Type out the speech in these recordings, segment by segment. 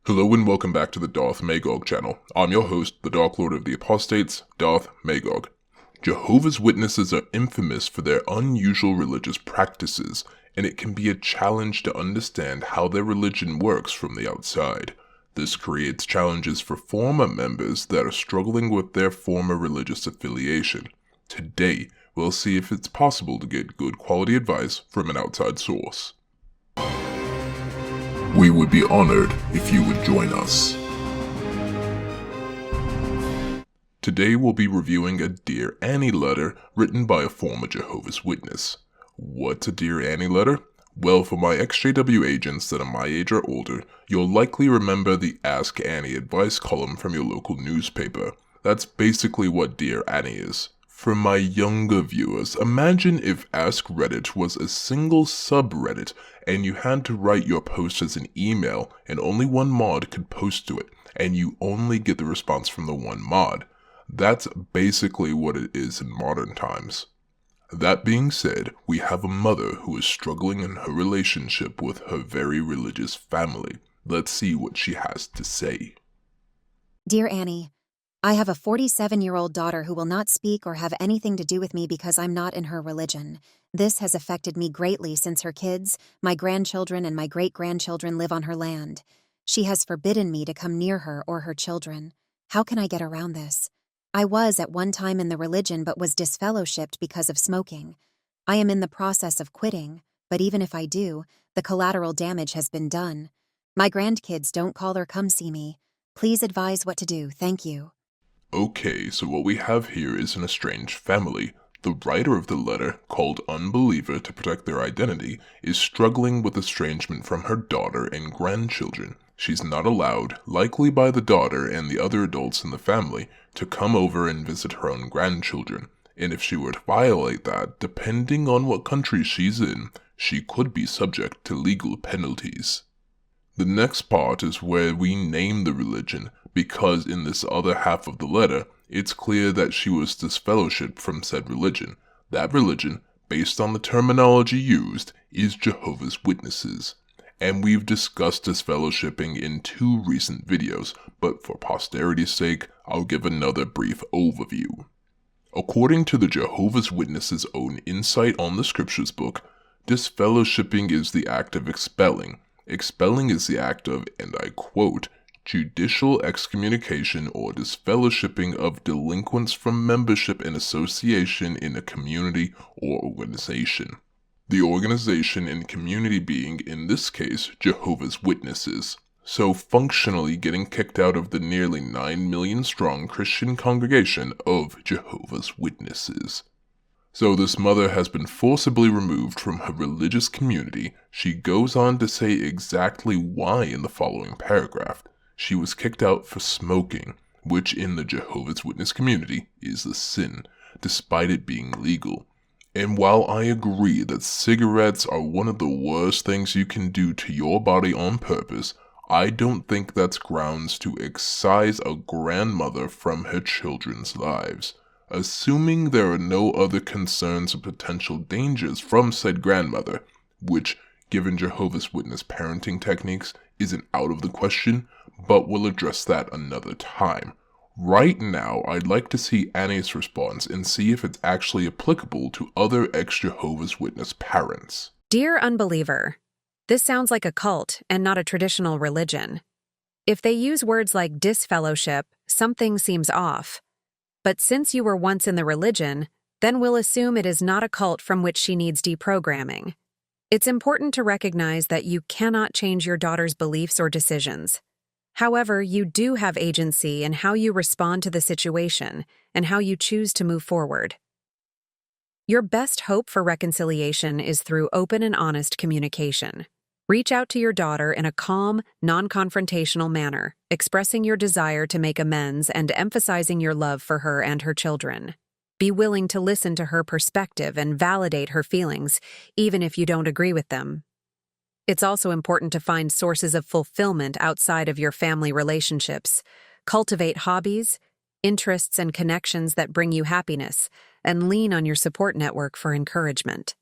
Hello and welcome back to the Darth Magog channel. I'm your host, the Dark Lord of the Apostates, Darth Magog. Jehovah's Witnesses are infamous for their unusual religious practices, and it can be a challenge to understand how their religion works from the outside. This creates challenges for former members that are struggling with their former religious affiliation. Today, we'll see if it's possible to get good quality advice from an outside source. We would be honored if you would join us. Today we'll be reviewing a Dear Annie letter written by a former Jehovah's Witness. What's a Dear Annie letter? Well, for my ex-JW agents that are my age or older, you'll likely remember the Ask Annie advice column from your local newspaper. That's basically what Dear Annie is. For my younger viewers, imagine if Ask Reddit was a single subreddit and you had to write your post as an email and only one mod could post to it, and you only get the response from the one mod. That's basically what it is in modern times. That being said, we have a mother who is struggling in her relationship with her very religious family. Let's see what she has to say. Dear Annie, I have a 47-year-old daughter who will not speak or have anything to do with me because I'm not in her religion. This has affected me greatly since her kids, my grandchildren, and my great-grandchildren live on her land. She has forbidden me to come near her or her children. How can I get around this? I was at one time in the religion but was disfellowshipped because of smoking. I am in the process of quitting, but even if I do, the collateral damage has been done. My grandkids don't call or come see me. Please advise what to do. Thank you. Okay, so what we have here is an estranged family. The writer of the letter, called Unbeliever to protect their identity, is struggling with estrangement from her daughter and grandchildren. She's not allowed, likely by the daughter and the other adults in the family, to come over and visit her own grandchildren. And if she were to violate that, depending on what country she's in, she could be subject to legal penalties. The next part is where we name the religion, because in this other half of the letter, it's clear that she was disfellowshipped from said religion. That religion, based on the terminology used, is Jehovah's Witnesses. And we've discussed disfellowshipping in 2 recent videos, but for posterity's sake, I'll give another brief overview. According to the Jehovah's Witnesses' own insight on the scriptures book, disfellowshipping is the act of expelling. Expelling is the act of, and I quote, judicial excommunication or disfellowshipping of delinquents from membership and association in a community or organization. The organization and community being, in this case, Jehovah's Witnesses. So functionally getting kicked out of the nearly 9 million strong Christian congregation of Jehovah's Witnesses. So this mother has been forcibly removed from her religious community. She goes on to say exactly why in the following paragraph. She was kicked out for smoking, which in the Jehovah's Witness community is a sin, despite it being legal. And while I agree that cigarettes are one of the worst things you can do to your body on purpose, I don't think that's grounds to excise a grandmother from her children's lives. Assuming there are no other concerns or potential dangers from said grandmother, which, given Jehovah's Witness parenting techniques, isn't out of the question, but we'll address that another time. Right now, I'd like to see Annie's response and see if it's actually applicable to other ex-Jehovah's Witness parents. Dear Unbeliever, this sounds like a cult and not a traditional religion. If they use words like disfellowship, something seems off. But since you were once in the religion, then we'll assume it is not a cult from which she needs deprogramming. It's important to recognize that you cannot change your daughter's beliefs or decisions. However, you do have agency in how you respond to the situation and how you choose to move forward. Your best hope for reconciliation is through open and honest communication. Reach out to your daughter in a calm, non-confrontational manner, expressing your desire to make amends and emphasizing your love for her and her children. Be willing to listen to her perspective and validate her feelings, even if you don't agree with them. It's also important to find sources of fulfillment outside of your family relationships. Cultivate hobbies, interests, and connections that bring you happiness, and lean on your support network for encouragement.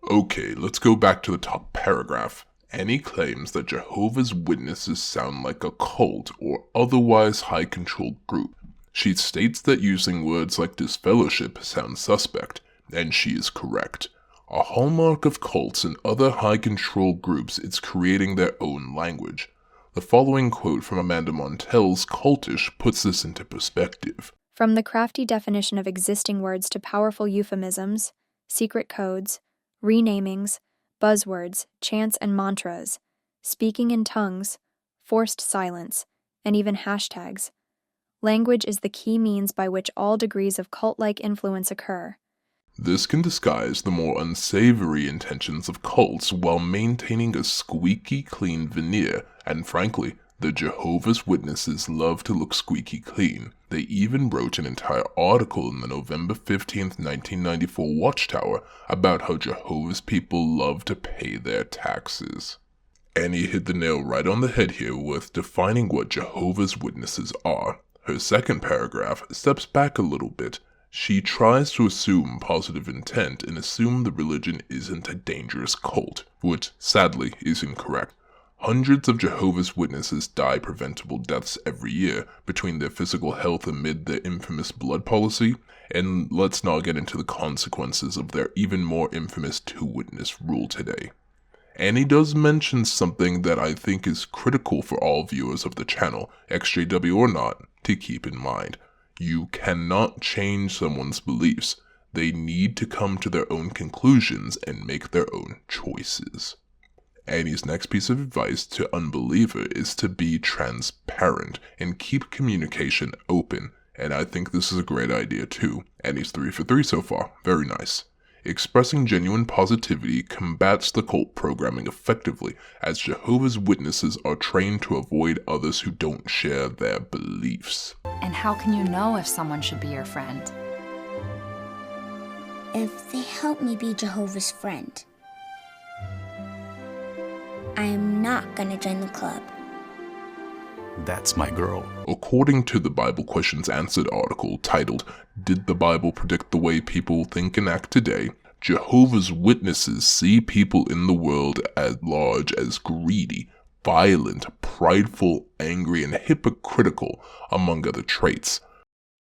Okay, let's go back to the top paragraph. Annie claims that Jehovah's Witnesses sound like a cult or otherwise high-controlled group. She states that using words like disfellowship sounds suspect, and she is correct. A hallmark of cults and other high-control groups is creating their own language. The following quote from Amanda Montell's Cultish puts this into perspective. From the crafty definition of existing words to powerful euphemisms, secret codes, renamings, buzzwords, chants and mantras, speaking in tongues, forced silence, and even hashtags. Language is the key means by which all degrees of cult-like influence occur. This can disguise the more unsavory intentions of cults while maintaining a squeaky clean veneer, and frankly, the Jehovah's Witnesses love to look squeaky clean. They even wrote an entire article in the November 15th, 1994 Watchtower about how Jehovah's people love to pay their taxes. Annie hit the nail right on the head here with defining what Jehovah's Witnesses are. Her second paragraph steps back a little bit. She tries to assume positive intent and assume the religion isn't a dangerous cult, which sadly is incorrect. Hundreds of Jehovah's Witnesses die preventable deaths every year between their physical health amid their infamous blood policy, and let's not get into the consequences of their even more infamous two-witness rule today. Annie does mention something that I think is critical for all viewers of the channel, ex-JW or not, to keep in mind. You cannot change someone's beliefs. They need to come to their own conclusions and make their own choices. Annie's next piece of advice to Unbeliever is to be transparent and keep communication open, and I think this is a great idea too. Annie's 3 for 3 so far, very nice. Expressing genuine positivity combats the cult programming effectively, as Jehovah's Witnesses are trained to avoid others who don't share their beliefs. And how can you know if someone should be your friend? If they help me be Jehovah's friend. I am not gonna join the club. That's my girl. According to the Bible Questions Answered article titled, "Did the Bible Predict the Way People Think and Act Today?" Jehovah's Witnesses see people in the world at large as greedy, violent, prideful, angry, and hypocritical, among other traits.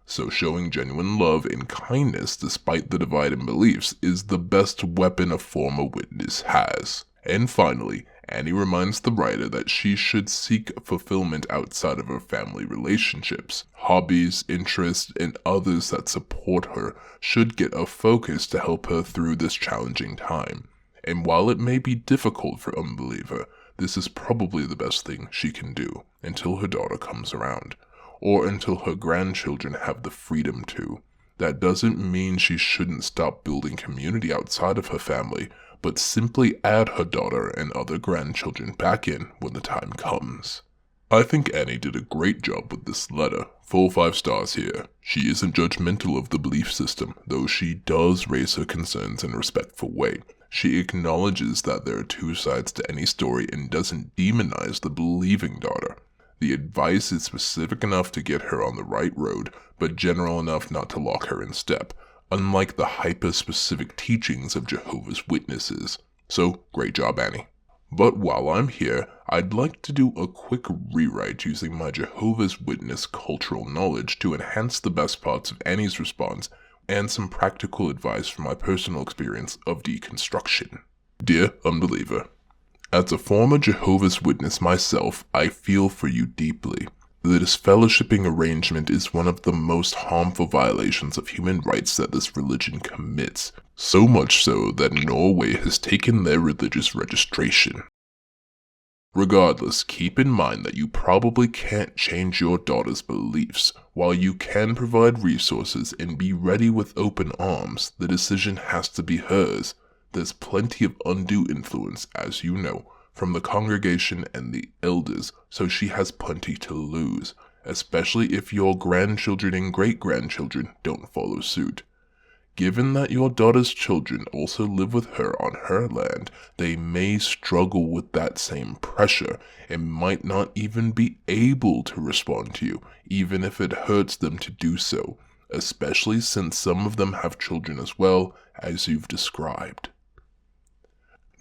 So showing genuine love and kindness despite the divide in beliefs is the best weapon a former witness has. And finally, Annie reminds the writer that she should seek fulfillment outside of her family relationships. Hobbies, interests, and others that support her should get a focus to help her through this challenging time. And while it may be difficult for Unbeliever, this is probably the best thing she can do until her daughter comes around, or until her grandchildren have the freedom to. That doesn't mean she shouldn't stop building community outside of her family, but simply add her daughter and other grandchildren back in when the time comes. I think Annie did a great job with this letter. Full 5 stars here. She isn't judgmental of the belief system, though she does raise her concerns in a respectful way. She acknowledges that there are two sides to any story and doesn't demonize the believing daughter. The advice is specific enough to get her on the right road, but general enough not to lock her in step, unlike the hyper-specific teachings of Jehovah's Witnesses. So, great job, Annie. But while I'm here, I'd like to do a quick rewrite using my Jehovah's Witness cultural knowledge to enhance the best parts of Annie's response and some practical advice from my personal experience of deconstruction. Dear Unbeliever, as a former Jehovah's Witness myself, I feel for you deeply. The disfellowshipping arrangement is one of the most harmful violations of human rights that this religion commits, so much so that Norway has taken their religious registration. Regardless, keep in mind that you probably can't change your daughter's beliefs. While you can provide resources and be ready with open arms, the decision has to be hers. There's plenty of undue influence, as you know, from the congregation and the elders, so she has plenty to lose, especially if your grandchildren and great-grandchildren don't follow suit. Given that your daughter's children also live with her on her land, they may struggle with that same pressure and might not even be able to respond to you, even if it hurts them to do so, especially since some of them have children as well, as you've described.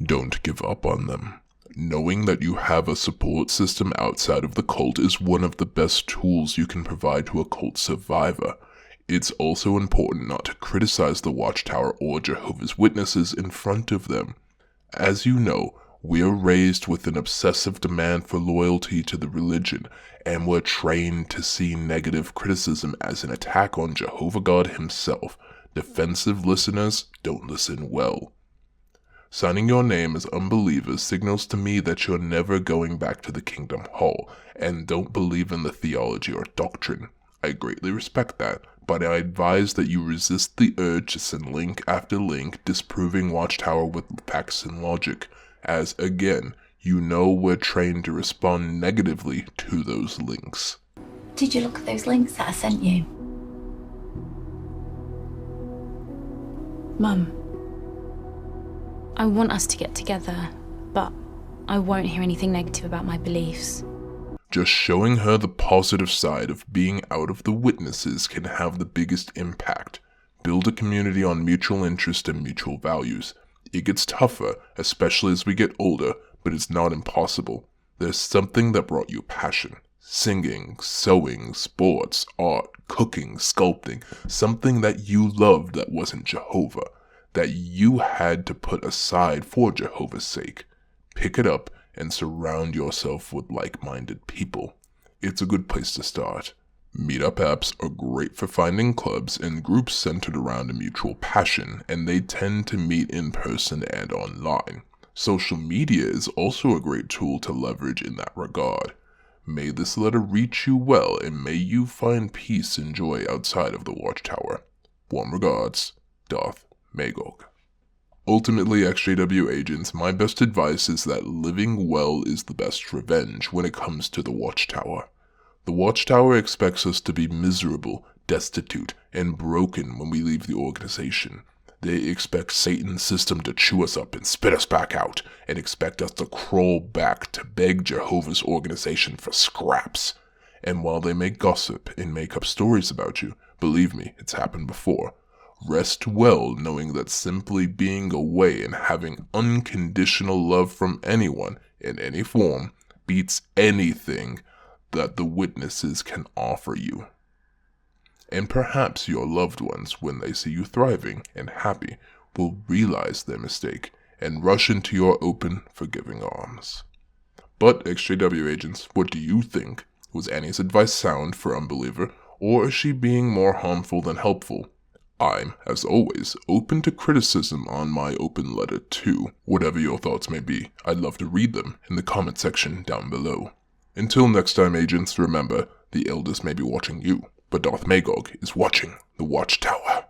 Don't give up on them. Knowing that you have a support system outside of the cult is one of the best tools you can provide to a cult survivor. It's also important not to criticize the Watchtower or Jehovah's Witnesses in front of them. As you know, we are raised with an obsessive demand for loyalty to the religion, and we're trained to see negative criticism as an attack on Jehovah God himself. Defensive listeners don't listen well. Signing your name as Unbeliever signals to me that you're never going back to the Kingdom Hall, and don't believe in the theology or doctrine. I greatly respect that, but I advise that you resist the urge to send link after link disproving Watchtower with facts and logic, as again, you know we're trained to respond negatively to those links. Did you look at those links that I sent you? Mum, I want us to get together, but I won't hear anything negative about my beliefs. Just showing her the positive side of being out of the witnesses can have the biggest impact. Build a community on mutual interest and mutual values. It gets tougher, especially as we get older, but it's not impossible. There's something that brought you passion. Singing, sewing, sports, art, cooking, sculpting. Something that you loved that wasn't Jehovah. That you had to put aside for Jehovah's sake. Pick it up and surround yourself with like-minded people. It's a good place to start. Meetup apps are great for finding clubs and groups centered around a mutual passion, and they tend to meet in person and online. Social media is also a great tool to leverage in that regard. May this letter reach you well, and may you find peace and joy outside of the Watchtower. Warm regards, Darth, Magog. Ultimately, ex-JW agents, my best advice is that living well is the best revenge when it comes to the Watchtower. The Watchtower expects us to be miserable, destitute, and broken when we leave the organization. They expect Satan's system to chew us up and spit us back out, and expect us to crawl back to beg Jehovah's organization for scraps. And while they may gossip and make up stories about you, believe me, it's happened before. Rest well knowing that simply being away and having unconditional love from anyone, in any form, beats anything that the witnesses can offer you. And perhaps your loved ones, when they see you thriving and happy, will realize their mistake and rush into your open, forgiving arms. But, ex-JW agents, what do you think? Was Annie's advice sound for Unbeliever, or is she being more harmful than helpful? I'm, as always, open to criticism on my open letter too. Whatever your thoughts may be, I'd love to read them in the comment section down below. Until next time, agents, remember, the elders may be watching you, but Darth Magog is watching the Watchtower.